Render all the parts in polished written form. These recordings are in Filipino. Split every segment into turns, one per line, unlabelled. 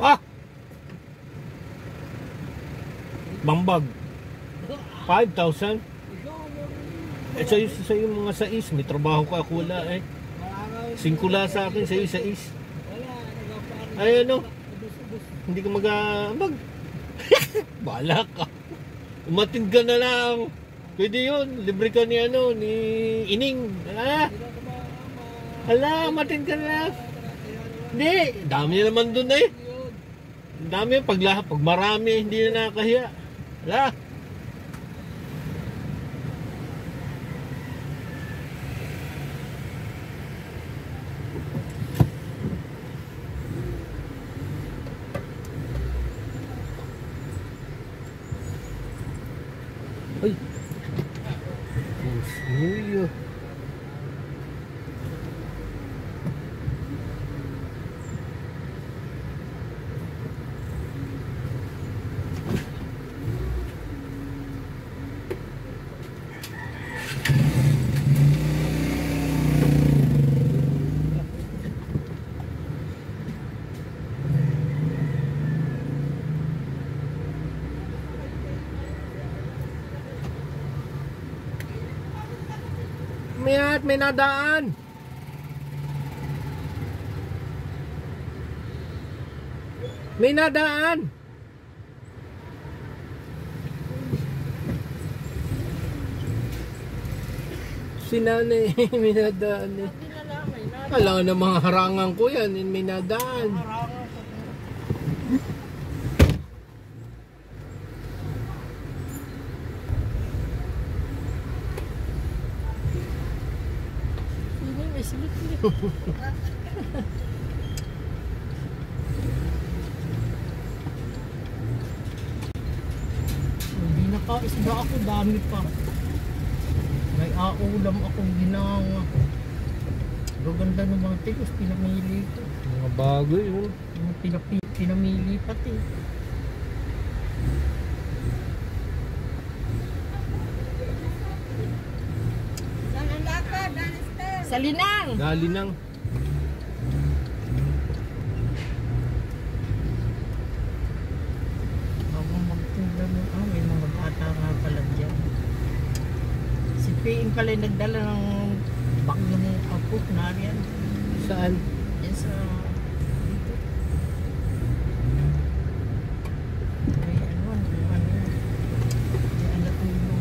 Ah! Bambag. 5,000. Eh sa'yo mga 6. May trabaho ka, ako wala eh. 5 lang sa akin, sa'yo 6. Ay ano? Hindi ka mag... Bahala ka. Umatid ka na lang. Pwede yun. Libre ka ni ano, ni Ining. Hala, umatid ka na lang. Hindi. Dami naman dun eh. Dami. Pag marami, hindi na nakakahiya. Hala. Ay. Uy. May nadaan. May nadaan. Sinanay, may nadaan eh. Alam na mga harangan ko yan, may nadaan.
Hindi nakaisda ako, dami pa. May aulam akong ginawa. Gaganda ng mga tilos, pinamili ko.
Mga bago yun.
Pinamili pati. Sa Linang.
Galinang.
Ako magtinda mo. May mga bata nga pala dyan. Si P.M. pala yung nagdala ng bagyo ng apo. Nariyan.
Saan?
Yan sa... dito. May ano yan. May anak mo.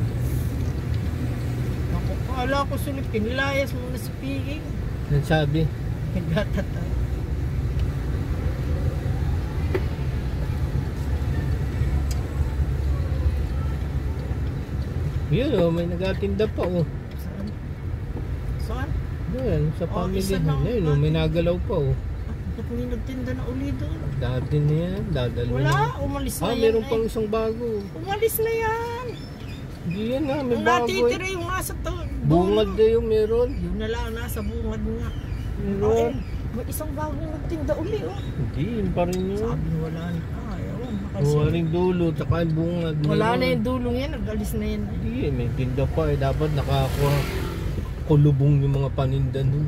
Ako, kala ko sulit. Pinilayas mo na si P.M.
Nagsabi.
Nagtatata.
Yun oh, may nagatinda pa oh.
Saan? Saan?
Yan, sa
Oh,
family.
isa lang.
Yun oh, may nagalaw pa oh.
Ba't may nagtinda na uli doon?
Dati na yan, dadalo
Wala,
na.
umalis na
Ah,
yan.
meron pang isang bago.
Umalis na yan.
Hindi yan nga, may
Ang
bago
natitira
eh.
yung nasa to.
Bungad na yung meron.
Yun na lang, nasa bungad nga.
Meron.
May isang bagong nagtinda uli, oh.
Hindi, yun pa rin yun.
Sabi wala na. Ah, ewan. Kasi
Wala ring dulo, tsaka yung bungad.
wala
meron.
na yung dulong yan, nag-alis na yan.
Hindi, may tinda pa eh. Dapat nakakuha kulubong yung mga paninda nun.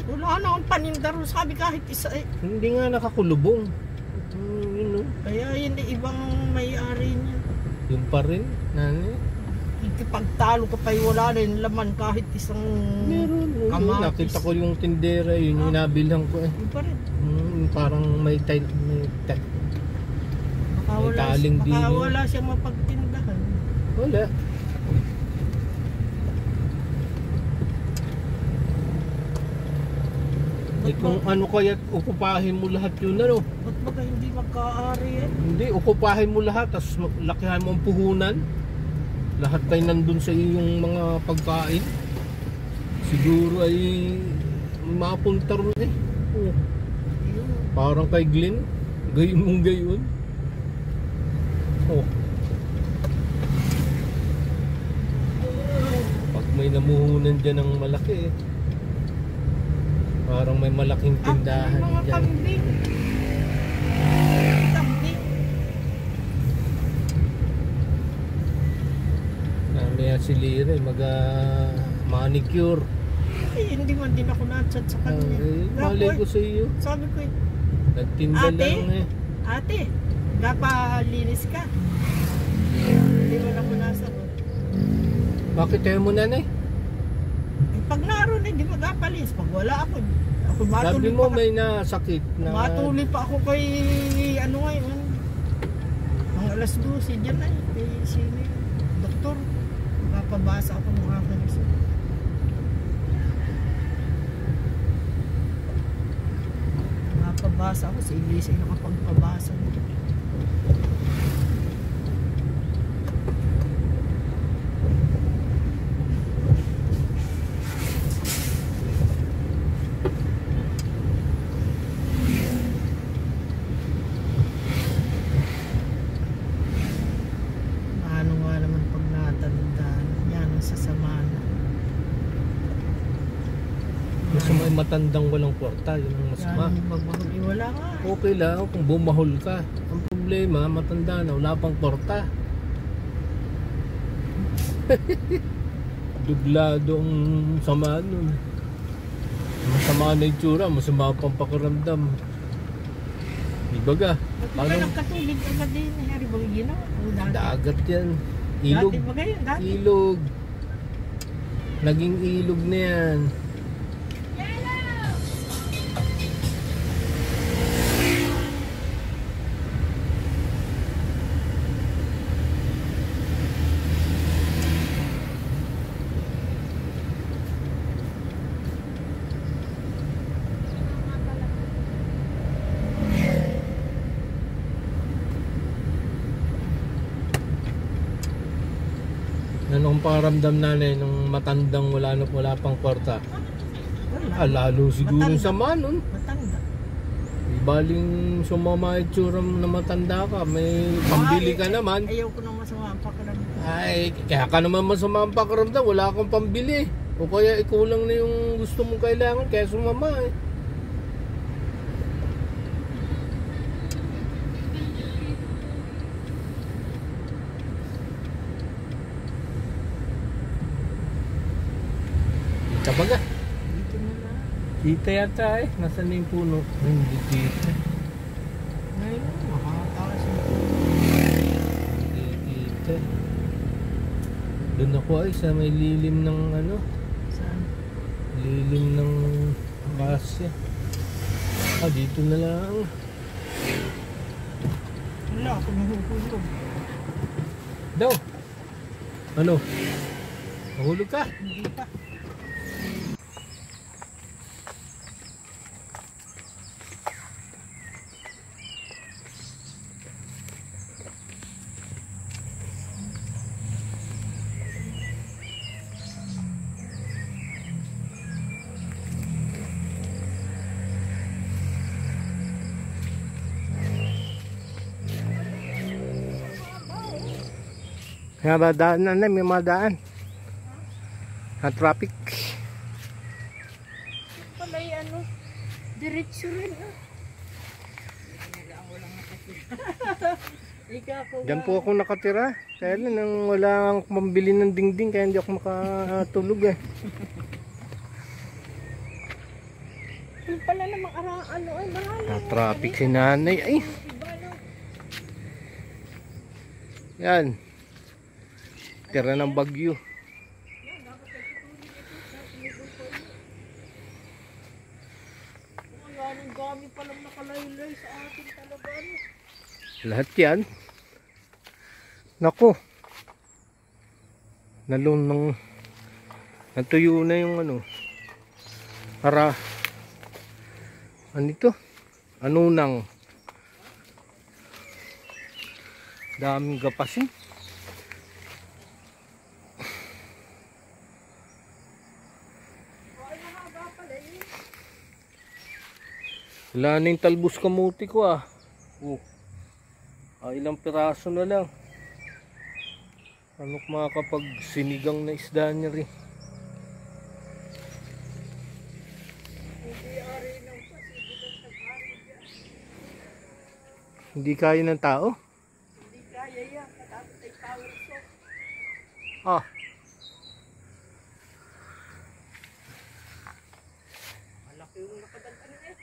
Wala na akong paninda ron. Sabi kahit isa eh.
Hindi nga nakakulubong. Yun oh.
Kaya yun eh, ibang may-ari niya.
Yun pa rin, nani.
Ikipagtalo ka pa wala na yung laman kahit isang
Meron.
kamatis.
Nakita ko yung tindera, yun yung nabilhan ko eh.
Yun pa rin.
Parang may taling
Baka
din.
wala siyang mapagtindahan.
Wala. Eh kung ano kaya ukupahin mo lahat yun ano?
Ba't baga hindi magkaari eh?
Hindi, ukupahin mo lahat, tapos lakihan mo ang puhunan. Lahat tayo nandun sa iyong mga pagkain. Siguro ay mapunta ron eh. Oh. Parang kay Glenn, gayon mong gayon. Oh. Pag may namuhunan dyan ng malaki eh. Parang may malaking tindahan
mga
dyan.
kambing. Kambing.
Mamaya si Lire manicure.
Ay, hindi man din ako na-chat sa kanya.
Malay ko sa iyo.
Sabi ko,
Nagtinda
Ate?
lang eh.
Ate, napalinis ka. Hindi mo na ko nasagot.
Bakit tayo mo nanay?
Pag naroon, hindi mag-apalinis. Pag wala ako
Sabi
matuloy
mo
pa.
may nasakit na...
Matuloy pa ako kay, ano ngayon, ang alas 12 dyan na kay sino yun, doktor. Napabasa ako ng aking isa. Napabasa ako, si Elisa yung nakapagpabasa. Ano nga naman pag natandaan, yan ang sasama na.
Gusto mo ay matandang walang kwarta, yun ang masama.
Yan, magbahol, wala nga.
Okay lang kung bumahol ka. Ang problema, matanda na, wala pang kwarta. Duglado ang sama nun. Masama na yung tsura, masama pang pakiramdam. Ibaga,
Ba't
paano?
ka nagkatubig agad din, Harry Bagina?
Dagat yan. Ilog.
Dati ba kayo? Dati.
Ilog. Naging ilog na yan. Anong pakiramdam nanay nung matandang wala pang kwarta?
Wala.
Lalo siguro
Matanda.
sama nun.
Matanda.
Baling sumama itsura na matanda ka, may pambili ka naman.
Ayaw ko nang masama ang pakiramdam.
Ay, kaya ka naman masama ang pakiramdam, wala kang pambili. O kaya ikulang na yung gusto mong kailangan, kaya sumama eh. Kabaga.
Dito na lang.
Kita yata eh. Nasaan na yung puno? Hindi kita.
Ngayon, makakatakas yung
Hindi kita. Doon ako ay sa may lilim ng ano.
saan.
Lilim ng akasya. Dito na lang.
Wala ako nahuhulog.
Daw. Ano? Mahulog ka?
Hindi pa.
Kaya ba daan na may mga daan. Na traffic.
Palay ano, diretso rin ah. Ikaw po
Diyan po ako nakatira. Kaya lang nang wala akong pambili ng dingding kaya hindi ako makatulog eh.
Yung pala namang ano ay mahal.
Na traffic si nanay. Ay. Yan. Tira ng Bagyo.
Ang gami palang nakalaylay sa atin talaga ano.
Lahat yan. Nako. Nalun ng natuyo na yung ano. Para ano ito? Ano nang daming gapasin. Wala na yung talbos kamuti ko ah. Ilang piraso na lang. Ano makakapag sinigang na isda niya rin. Hindi kaya ng tao?
Hindi kaya yan, katapos ay power soap.
Ah.
Malaki yung nakadagan eh.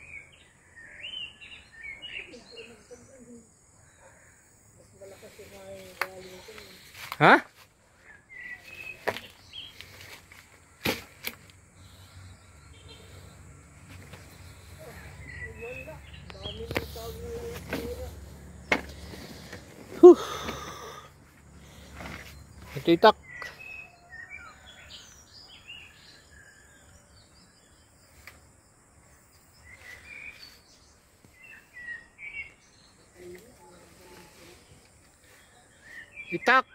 Ha? Huh. Ito itak. Itak.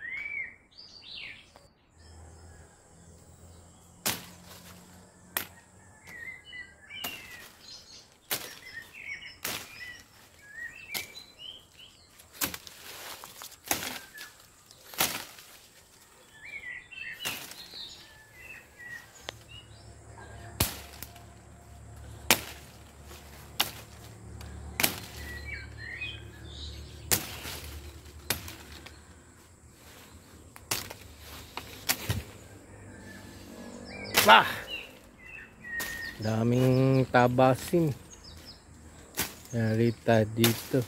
Ah! Daming tabasin. Narita dito.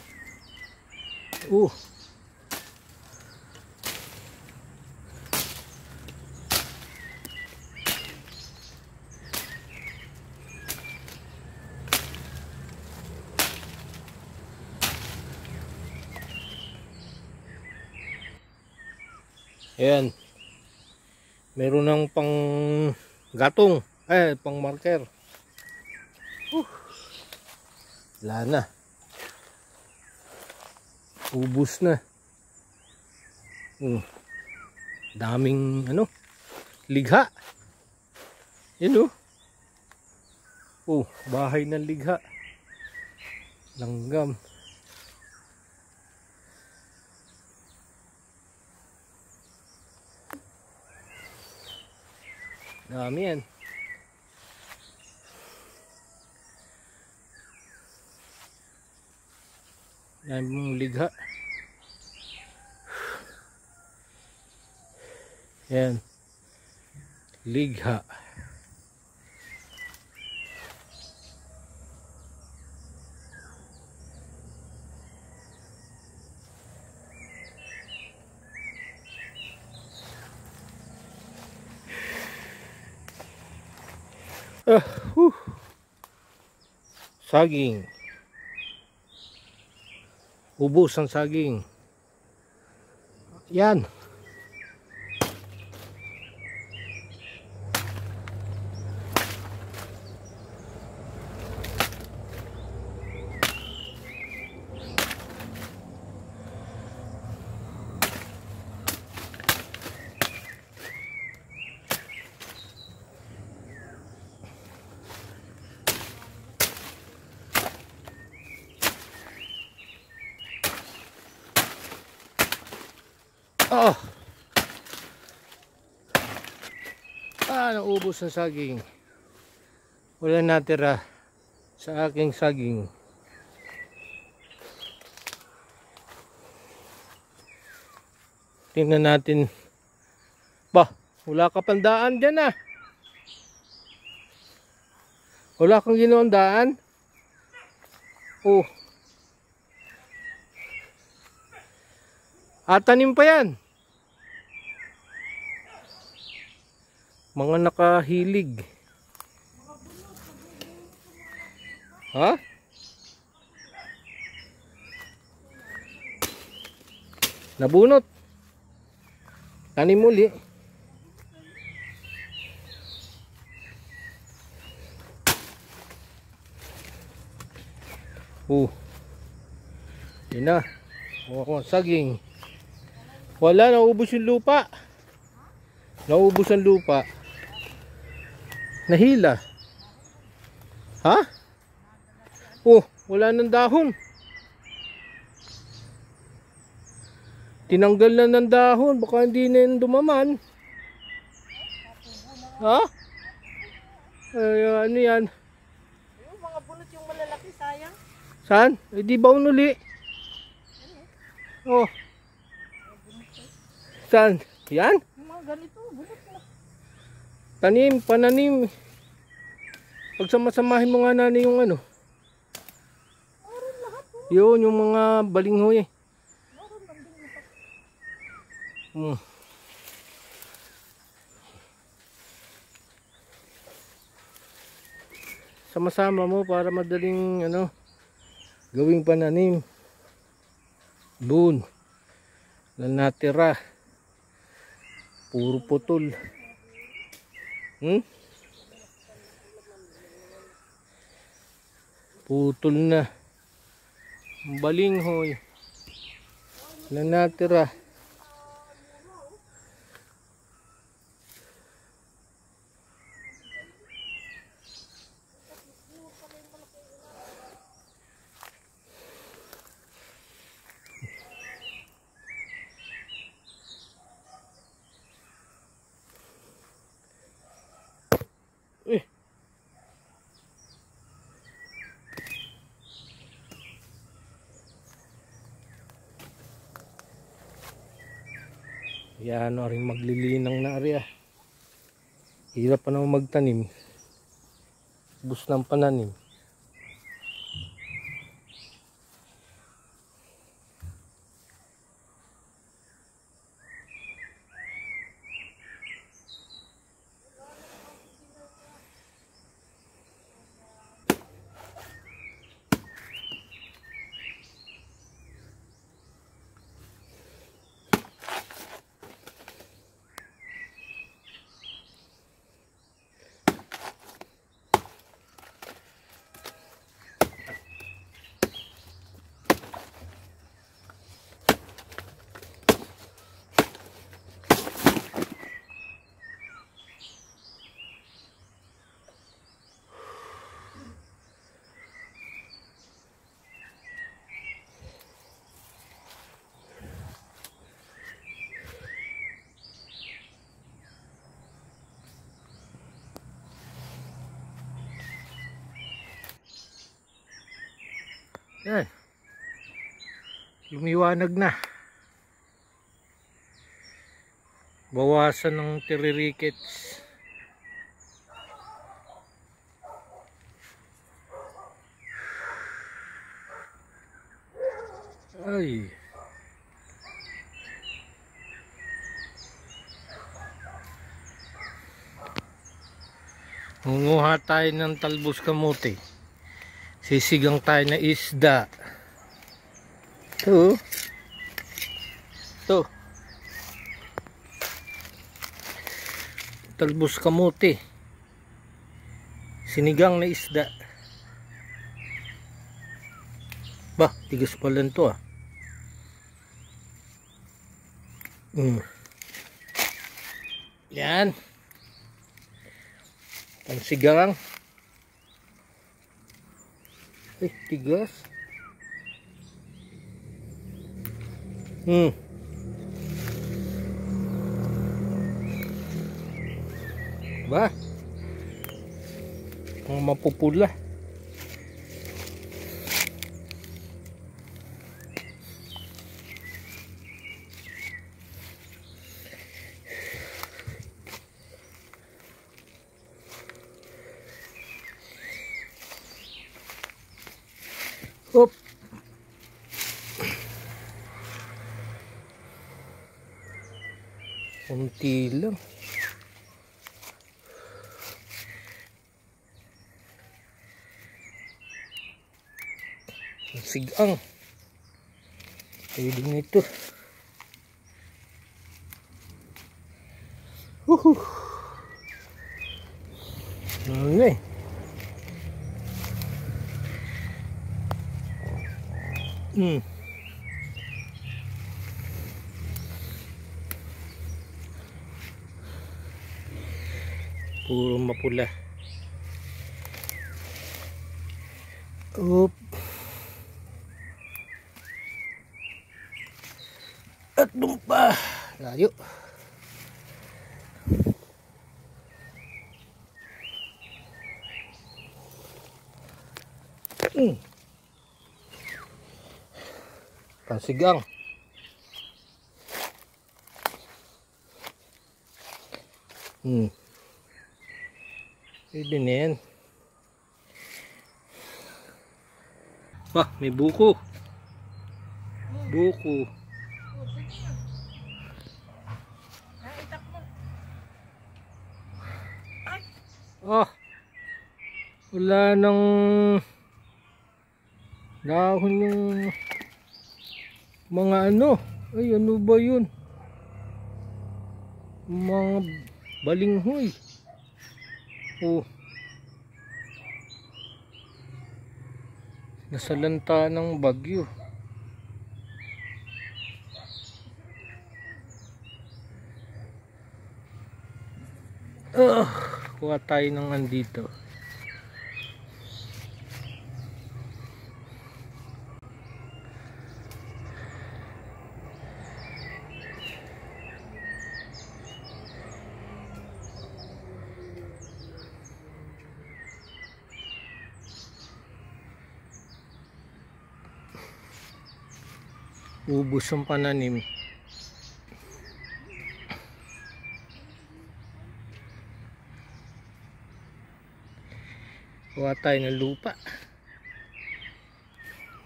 Ayan. Meron ng pang gatong, pang marker. Wala na. Ubus na. Daming ligha. Yan bahay ng ligha. Langgam. Dami yan. Dami mong ligha. Yan. Ligha. Saging. Ubos ang saging. Yan. Naubos ang saging. Wala natira sa aking saging. Tingnan natin. Wala ka pang daan dyan ah. Wala kang ginawang daan. Tanim pa yan. Mga nakahilig. Ha? Nabunot. Tanim muli. Yun na. Saging. Wala, naubos yung lupa. Naubos ang lupa. Nahila. Ha? Wala nang dahon. Tinanggal na ng dahon. Baka hindi na yung dumaman. Ha? Ano yan?
Yung mga bunot yung malalaki, sayang.
Saan? Di ba unuli? Saan? Yan?
Yung mga ganito, bunot na.
Tanim, pananim. Pagsamasamahin mo nga na yung Yun, yung mga balinghoy. Sama-sama mo para madaling ano, gawing pananim. Doon na natira. Puro putol. Putol na. Balinghoy na natira. Yan o rin maglilinang na area. Hirap pa naman magtanim. Bus ng pananim. Yan. Lumiwanag na. Bawasan ng tiririkits. Ay. Munguha tayo ng talbos kamote. Sisigang tayo na isda. Ito. Ito. Talbos kamote. Sinigang na isda. Bah, tigas pala ito ah. Yan. Pansigang. Ay, tigas. Ba? Ang mapupula. Hop. Kunti lang. Sigang. Pwede nito. Ano eh. Puro mapula. Oop. At dumpa. Layo. Pansigang. Pwede na yan. Wah, may buko. Buko. Oh. Wala nang dahon yung mga ano. Ay, ano ba yun? Mga balinghoy. Oh. Nasalanta ng bagyo. Kuha tayo ng andito. Ubos ang pananim. Kuha tayo ng lupa.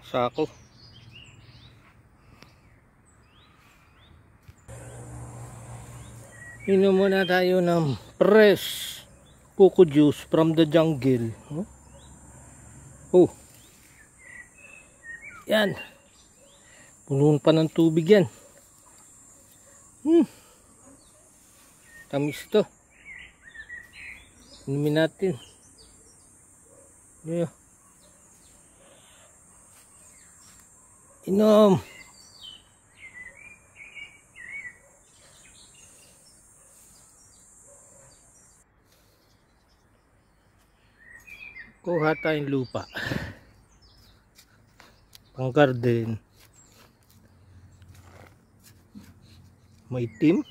Sako. Inom muna tayo ng fresh coco juice from the jungle. Oh. Yan. Punuan pa ng tubig yan. Tamis to. Inumin natin. Yeah. Inom. Kuha tayong lupa. Pang garden. Maitim.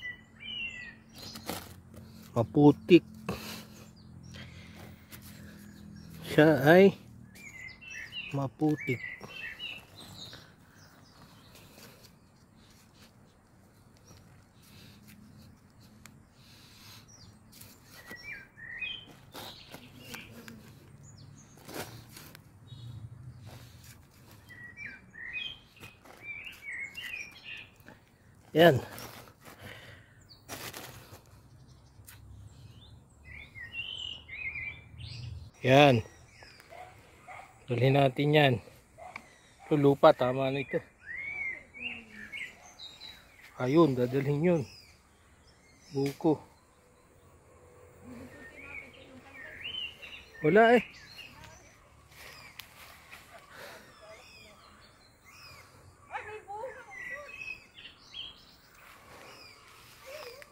Maputik. Siya ay maputik. Yan. Yan. Dalhin natin yan. Ito lupa, tama na ito. Ayun, dadalhin yun. Buko. Wala eh.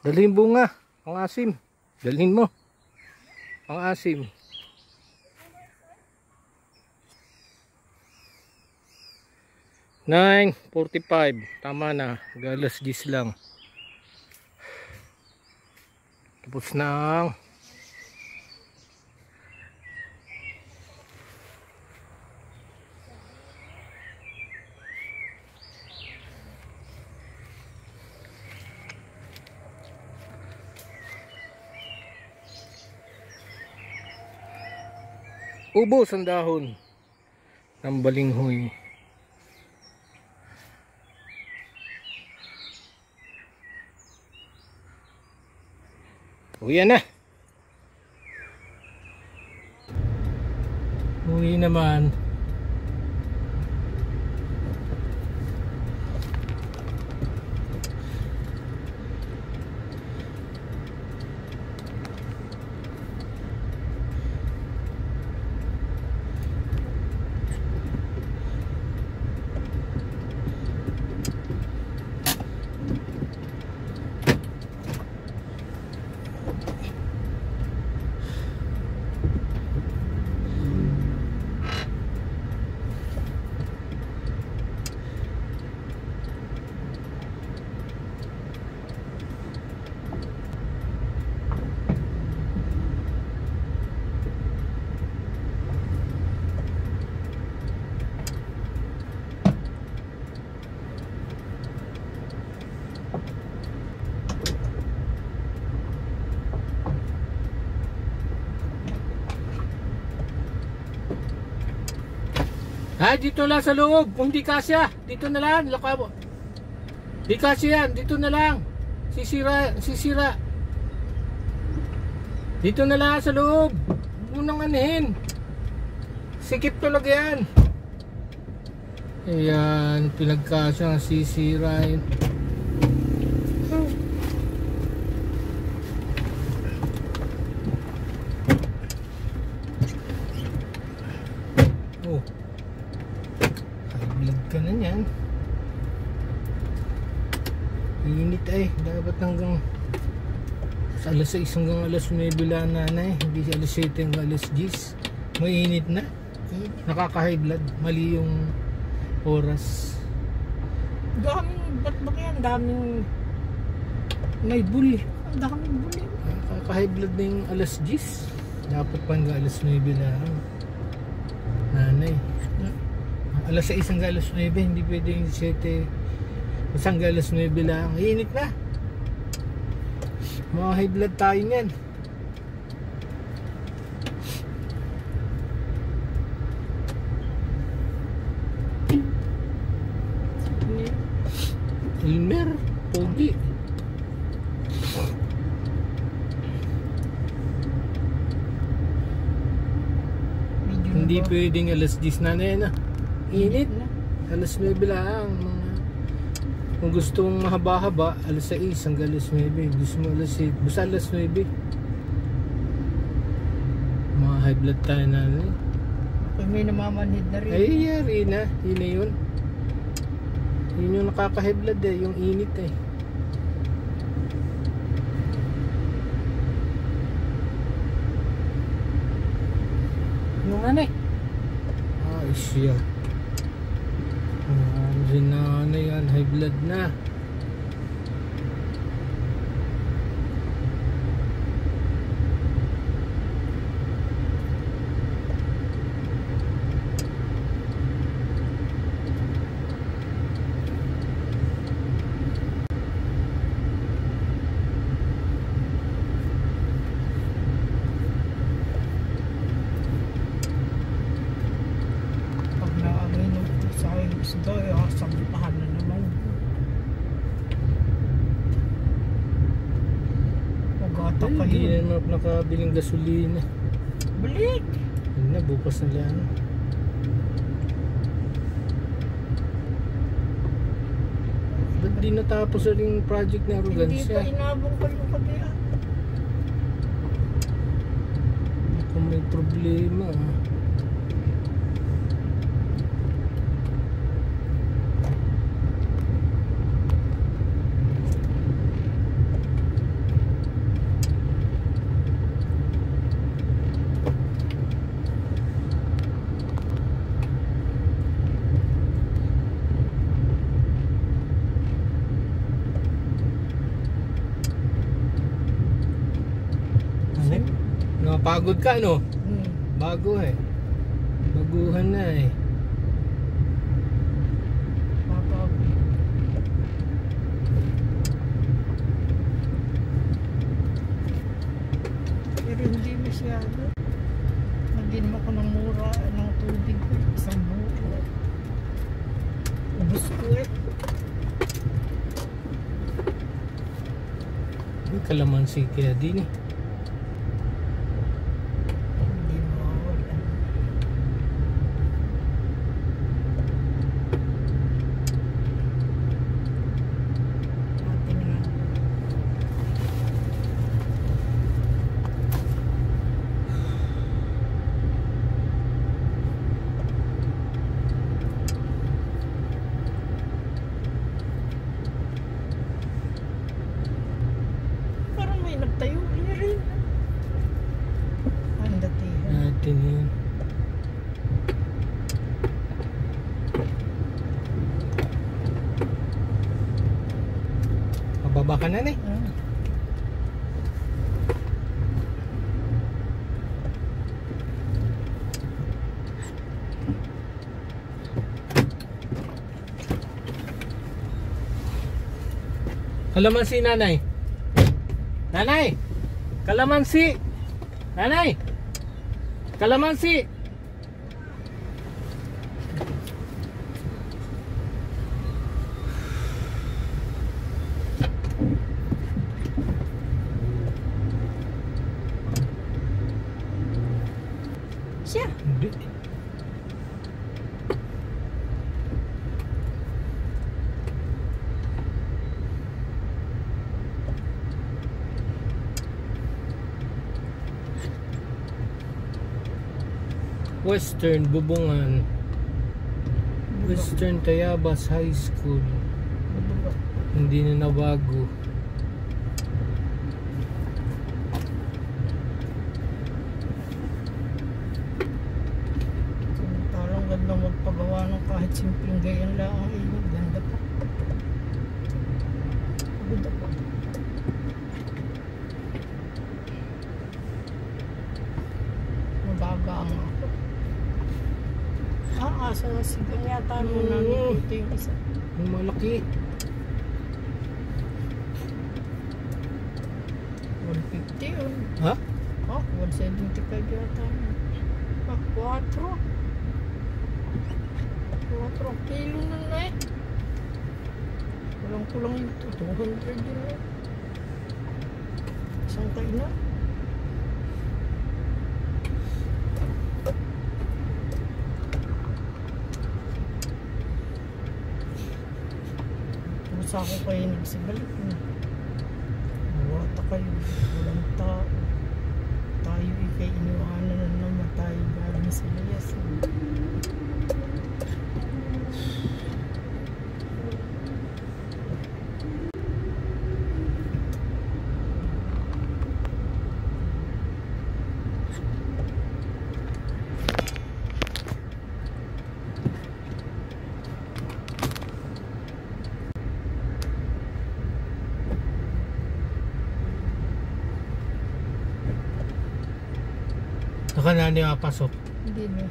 Dalhin bunga, ang asim. Dalhin mo. Ang asim. $9.45. Tama na. Galas 10 lang. Tapos na ang ubos ang dahon ng balinghoy. Uwi na. Uwi naman. Dito lang sa loob. Kung di kasya, dito na lang. Lakabo. Di kasya yan. Dito na lang. Sisira. Dito na lang sa loob. Unang anihin.
Sikip talaga yan. Ayan, pinagkasya, sisirain. Oh, high blood ka na yan. Init ay, dapat hanggang sa alas 6 hanggang alas 9 lang nanay, hindi sa alas 7 hanggang alas 10. Mainit na. Nakaka-high blood, mali yung oras. Daming, ba't ba kaya? Daming may bully. Ang daming bully. Nakaka-high blood na yung alas 10. Dapat pa hanggang alas 9 lang. Nanay. Alas 6 hanggang alas 9, hindi pwede yung 7. Basta hanggang alas 9 lang. Init na. Mga high blood tayo niyan. Elmer, pogi. Hindi pwedeng alas 10 na na. Init. Alas 9 lang. Kung gusto mong mahaba-haba, alas 6 hanggang alas 9. Gusto mo alas 8, basta alas 9. Mga high blood tayo na. May namamanhid na rin. Ay, yari na. Yun na yun. Yun yung nakaka-high blood eh, yung init eh. Yung ano eh? Ay siya. Si nanay yan, high blood na. Isda, sampahan na naman. Pagata kayo. Hindi na nakabiling gasolina. Balik! Hindi na, bukas na lang. Ba't di natapos na rin yung project na Arrogancia? Hindi pa inabong ko yung kabila. Kung may problema pagod ka no? Bago eh. Baguhan na eh. Pero hindi masyado. Nagin mo ko ng mura ng tubig ko. Isang buko. Ubus ko eh. May kalamansi kaya din eh. Nagtayo rin. Ang datihan. Natin yun. Pababa ka na eh. Kalamansi nanay. Nanay, kalamansi. Nanay, kalamansi. Siya. Hindi. Western Bubungan. Western Tayabas High School. Hindi na nabago.
Samantalang ganda magpagawa ng kahit simpleng gayan lang. Ay, ganda pa. Ganda pa. Magagaan ako. Asa na sigang yata mo na ito yung isa.
Ang malaki.
150 yun.
Ha?
175 yata yun. 4 kilo na na eh. Kulang yung 200 yun eh. Isang kayo na. Sa ako kayo nagsibalik na. Wata kayo. Walang tao. Tayo ikay iniwanan na naman tayo galing sa layas.
Saka na niya pasok.
Hindi na.